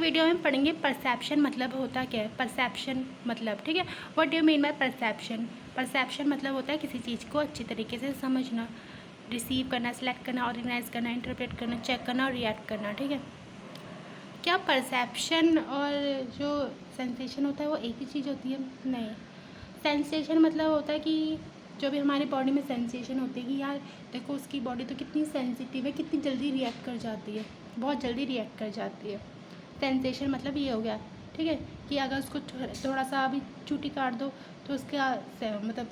Video में पढ़ेंगे perception मतलब होता क्या है। परसेप्शन मतलब, ठीक है, what do you mean by perception. Perception मतलब होता है किसी चीज़ को अच्छी तरीके से समझना, रिसीव करना, सेलेक्ट करना, ऑर्गेनाइज करना, इंटरप्रेट करना, चेक करना और रिएक्ट करना, ठीक है। क्या परसेप्शन और जो सेंसेशन होता है वो एक ही चीज़ होती है? नहीं। सेंसेशन मतलब होता है कि जो भी हमारी बॉडी में सेंसेशन होती है कि यार देखो उसकी बॉडी तो कितनी सेंसिटिव है, कितनी जल्दी रिएक्ट कर जाती है, बहुत जल्दी रिएक्ट कर जाती है। सेंसेशन मतलब ये हो गया, ठीक है, कि अगर उसको थोड़ा सा अभी चूटी काट दो तो उसका मतलब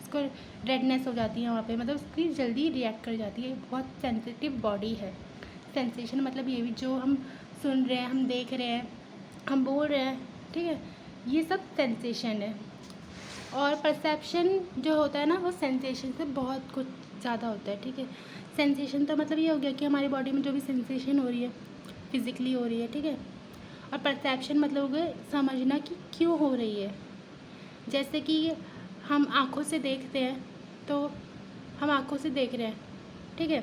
उसको रेडनेस हो जाती है वहाँ पे, मतलब उसकी जल्दी रिएक्ट कर जाती है, बहुत सेंसिटिव बॉडी है। सेंसेशन मतलब ये भी जो हम सुन रहे हैं, हम देख रहे हैं, हम बोल रहे हैं, ठीक है, ये सब सेंसेशन है। और परसेप्शन जो होता है ना वो सेंसेशन से बहुत कुछ ज़्यादा होता है, ठीक है। सेंसेशन तो मतलब ये हो गया कि हमारी बॉडी में जो भी सेंसेशन हो रही है फिज़िकली हो रही है, ठीक है। और परसेप्शन मतलब हो गया समझना कि क्यों हो रही है। जैसे कि हम आँखों से देखते हैं तो हम आँखों से देख रहे हैं, ठीक है,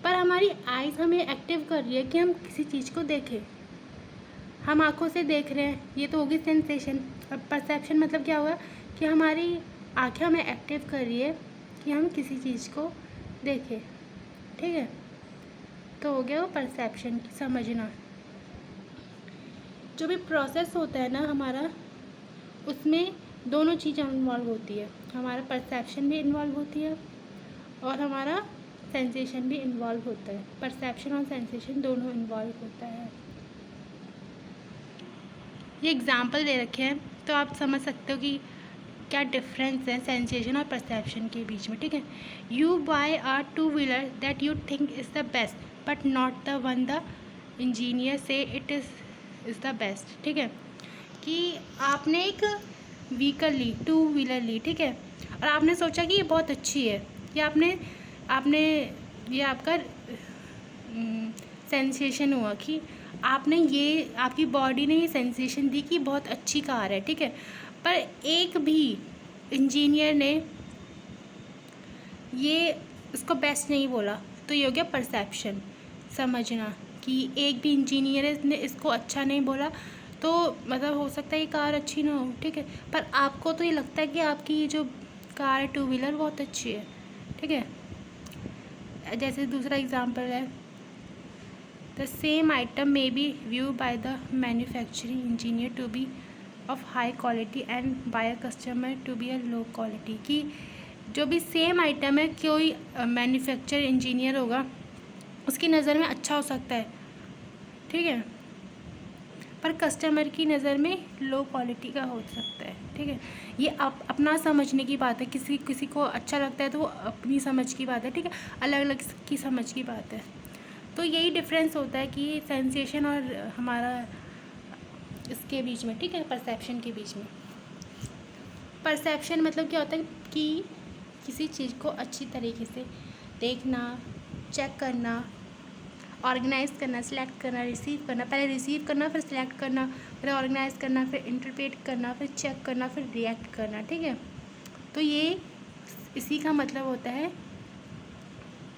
पर हमारी आइज़ हमें एक्टिव कर रही है कि हम किसी चीज़ को देखें। हम आँखों से देख रहे हैं, ये तो होगी सेंसेशन। और परसेप्शन मतलब क्या हुआ कि हमारी आँखें हमें एक्टिव कर रही है कि हम किसी चीज़ को देखें, ठीक है। तो हो गया वो परसेप्शन की समझना। जो भी प्रोसेस होता है ना हमारा, उसमें दोनों चीज़ें इन्वॉल्व होती है। हमारा परसेप्शन भी इन्वॉल्व होती है और हमारा सेंसेशन भी इन्वॉल्व होता है। परसेप्शन और सेंसेशन दोनों इन्वॉल्व होता है। ये एग्जाम्पल दे रखे हैं तो आप समझ सकते हो कि क्या डिफरेंस है सेंसेशन और परसेप्शन के बीच में, ठीक है। You buy a two wheeler that you think is the best but not the one the engineer say it is the best, ठीक है। कि आपने एक व्हीकल ली, टू व्हीलर ली, ठीक है, और आपने सोचा कि ये बहुत अच्छी है, या आपने ये आपका सेंसेशन हुआ कि आपने ये आपकी बॉडी ने ये सेंसेशन दी कि बहुत अच्छी कार है, ठीक है। पर एक भी इंजीनियर ने ये इसको बेस्ट नहीं बोला, तो ये हो गया परसेप्शन, समझना कि एक भी इंजीनियर ने इसको अच्छा नहीं बोला, तो मतलब हो सकता है ये कार अच्छी ना हो, ठीक है, पर आपको तो ये लगता है कि आपकी ये जो कार है टू व्हीलर बहुत अच्छी है, ठीक है। जैसे दूसरा एग्जांपल है, the same item may be view by the manufacturing engineer to be of high quality and by a customer to be a low quality. कि जो भी सेम आइटम है, कोई मैन्युफैक्चर इंजीनियर होगा उसकी नज़र में अच्छा हो सकता है, ठीक है, पर कस्टमर की नज़र में लो क्वालिटी का हो सकता है, ठीक है। ये अपना समझने की बात है, किसी को अच्छा लगता है तो वो अपनी समझ की बात है, ठीक है, अलग अलग की समझ की बात है। तो यही डिफरेंस होता है कि सेंसेशन और हमारा इसके बीच में, ठीक है, परसेप्शन के बीच में। परसेप्शन मतलब क्या होता है कि किसी चीज़ को अच्छी तरीके से देखना, चेक करना, ऑर्गेनाइज करना, सिलेक्ट करना, रिसीव करना, पहले रिसीव करना, फिर सिलेक्ट करना, फिर ऑर्गेनाइज करना, फिर इंटरप्रेट करना, फिर चेक करना, फिर रिएक्ट करना, ठीक है। तो ये इसी का मतलब होता है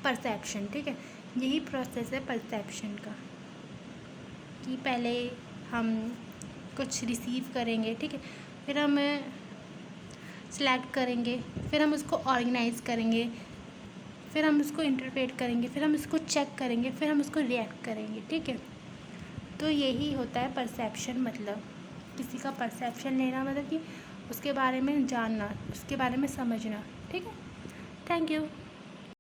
परसेप्शन, ठीक है। यही प्रोसेस है परसेप्शन का कि पहले हम कुछ रिसीव करेंगे, ठीक है, फिर हम सिलेक्ट करेंगे, फिर हम उसको ऑर्गेनाइज करेंगे, फिर हम उसको इंटरप्रेट करेंगे, फिर हम इसको चेक करेंगे, फिर हम उसको रिएक्ट करेंगे, ठीक है। तो यही होता है परसेप्शन मतलब, किसी का परसेप्शन लेना मतलब कि उसके बारे में जानना, उसके बारे में समझना, ठीक है। Thank you.